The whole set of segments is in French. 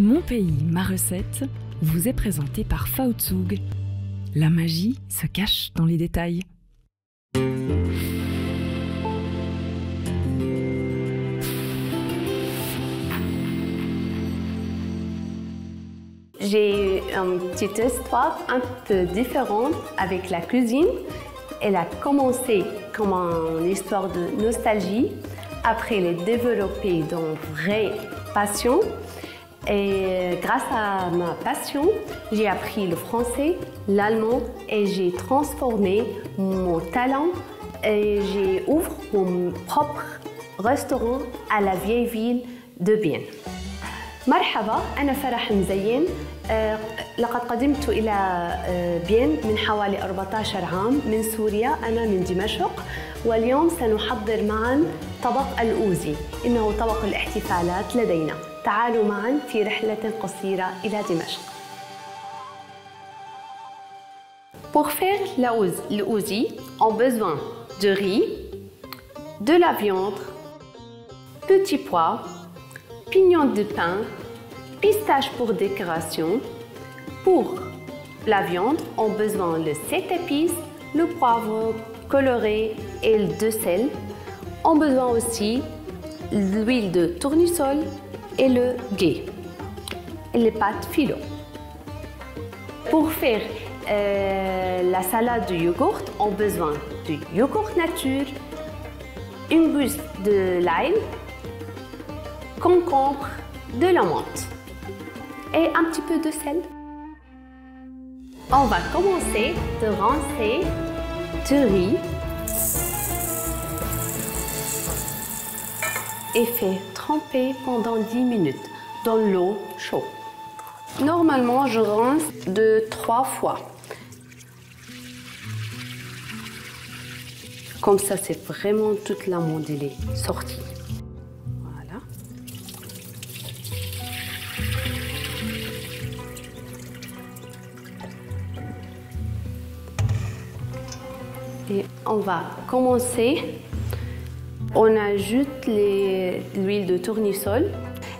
Mon pays, ma recette vous est présenté par Faotsug. La magie se cache dans les détails. J'ai une petite histoire un peu différente avec la cuisine. Elle a commencé comme une histoire de nostalgie. Après, elle est développée dans une vraie passion. Et grâce à ma passion, j'ai appris le français, l'allemand et j'ai transformé mon talent et j'ai ouvert mon propre restaurant à la vieille ville de Bienne. مرحبا، أنا فرح مزين. لقد قدمت إلى بيين من حوالي 14 عام من سوريا، أنا من دمشق، واليوم سنحضر معاً طبق الأوزي، إنه طبق الاحتفالات لدينا. تعالوا معاً في رحلة قصيرة إلى دمشق. Pour faire l'ouzi, on a besoin de riz, de la viande, petits pois, pignons de pain, pistaches pour décoration. Pour la viande, on a besoin de 7 épices, le poivre coloré et le sel. On a besoin aussi de l'huile de tournesol et le ghee et les pâtes filo. Pour faire la salade de yogourt, on a besoin de yogourt nature, une gousse de lime, concombre, de la menthe et un petit peu de sel. On va commencer de rincer du riz et faire tremper pendant 10 minutes dans l'eau chaude. Normalement, je rince 2-3 fois. Comme ça, c'est vraiment toute l'amande sortie. Voilà. Et on va commencer. On ajoute l'huile de tournesol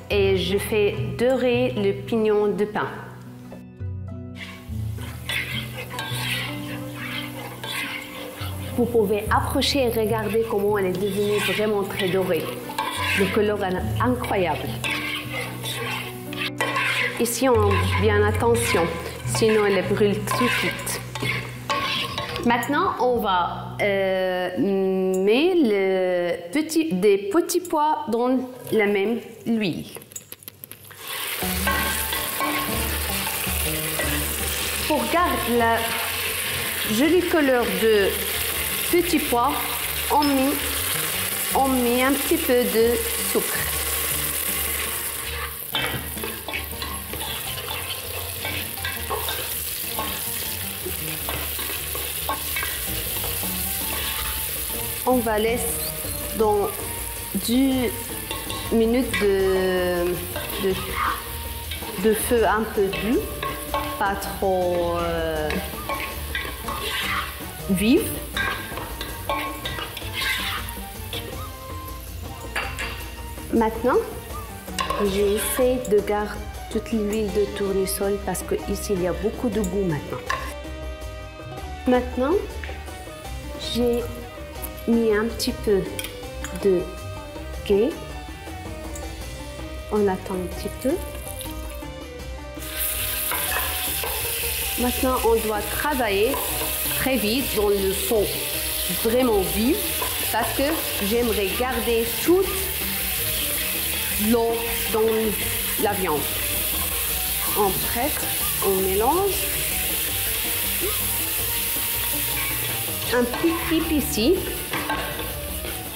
et je fais dorer le pignon de pain. Vous pouvez approcher et regarder comment elle est devenue vraiment très dorée. Le couleur est incroyable. Ici, on fait bien attention, sinon elle brûle tout de suite. Maintenant, on va mettre des petits pois dans la même huile. Pour garder la jolie couleur de petits pois, on met un petit peu de sucre. On va laisser dans 10 minutes de feu un peu doux, pas trop vif. Maintenant, j'essaie de garder toute l'huile de tournesol parce qu'ici il y a beaucoup de goût maintenant. Maintenant, j'ai mis un petit peu de ghee. On attend un petit peu. Maintenant, on doit travailler très vite dans le fond vraiment vif parce que j'aimerais garder toute l'eau dans la viande. On prête, on mélange. Un petit tip ici.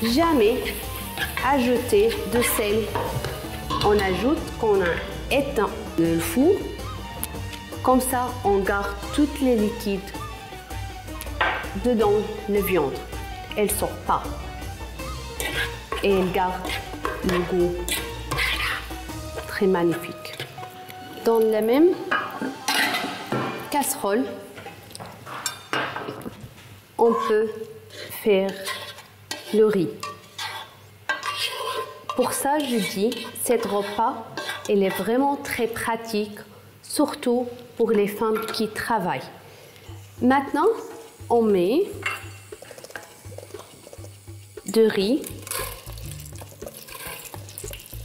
Jamais ajouter de sel. On ajoute quand on a éteint le four. Comme ça, on garde tous les liquides dedans la viande. Elle ne sort pas. Et elle garde le goût très magnifique. Dans la même casserole, on peut faire le riz. Pour ça, je dis, ce repas elle est vraiment très pratique, surtout pour les femmes qui travaillent. Maintenant, on met du riz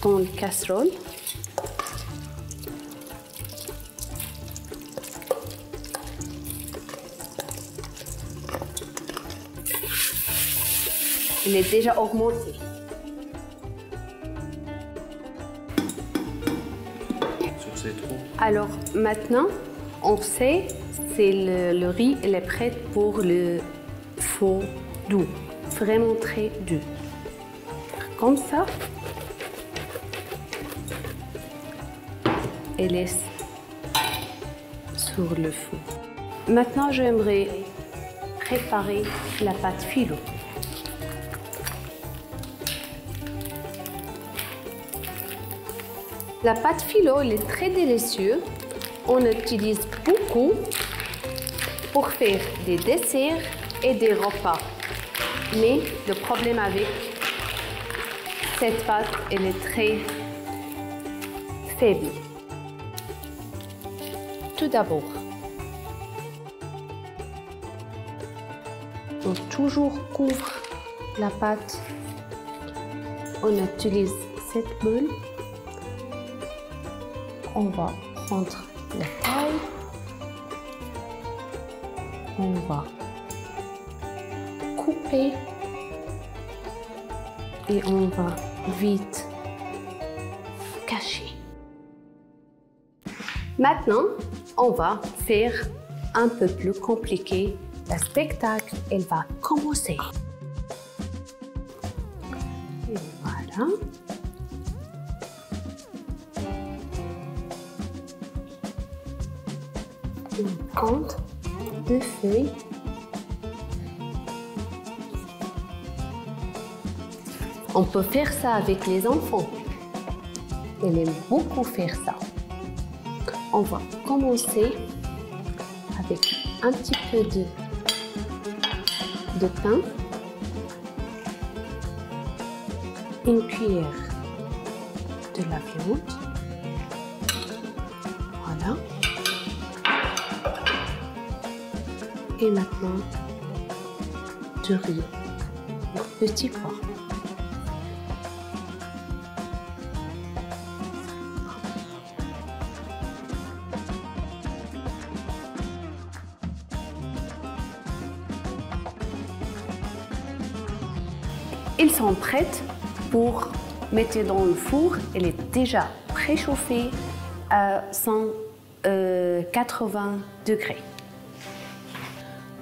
dans une casserole. Il est déjà augmenté. Alors maintenant, on sait que le riz il est prêt pour le faux doux, vraiment très doux. Comme ça, et laisse sur le four. Maintenant, j'aimerais préparer la pâte filo. La pâte filo, elle est très délicieuse. On l'utilise beaucoup pour faire des desserts et des repas. Mais le problème avec cette pâte, elle est très faible. Tout d'abord, on toujours couvre la pâte. On utilise cette boule. On va prendre la taille. On va couper et on va vite cacher. Maintenant, on va faire un peu plus compliqué. Le spectacle, elle va commencer. Et voilà. On compte 2 feuilles. On peut faire ça avec les enfants. Ils aiment beaucoup faire ça. On va commencer avec un petit peu de pain, une cuillère de la viande. Voilà. Et maintenant, du riz, petit pois. Ils sont prêts pour mettre dans le four. Elle est déjà préchauffée à 180 degrés.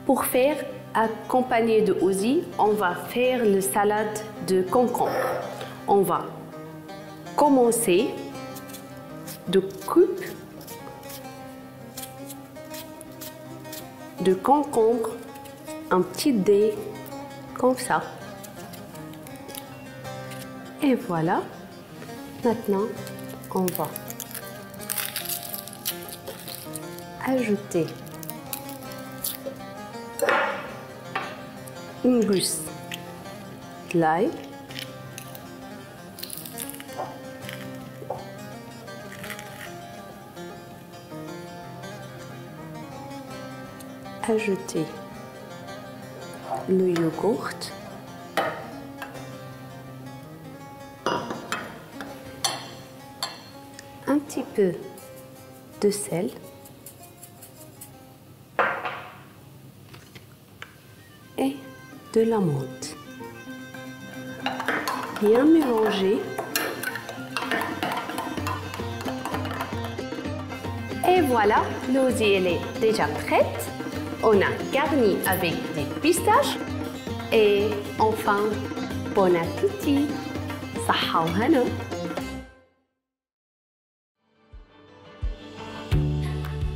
Pour faire accompagné de aussi, on va faire la salade de concombre. On va commencer de couper de concombre un petit dé comme ça. Et voilà. Maintenant, on va ajouter une gousse de l'ail, ajouter le yogourt, un petit peu de sel et de la menthe. Bien mélanger. Et voilà, l'osie elle est déjà prête. On a garni avec des pistaches. Et enfin, bon appétit. صحة وهنا.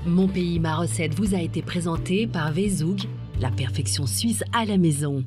Mon pays, ma recette vous a été présenté par Vezoug, la perfection suisse à la maison.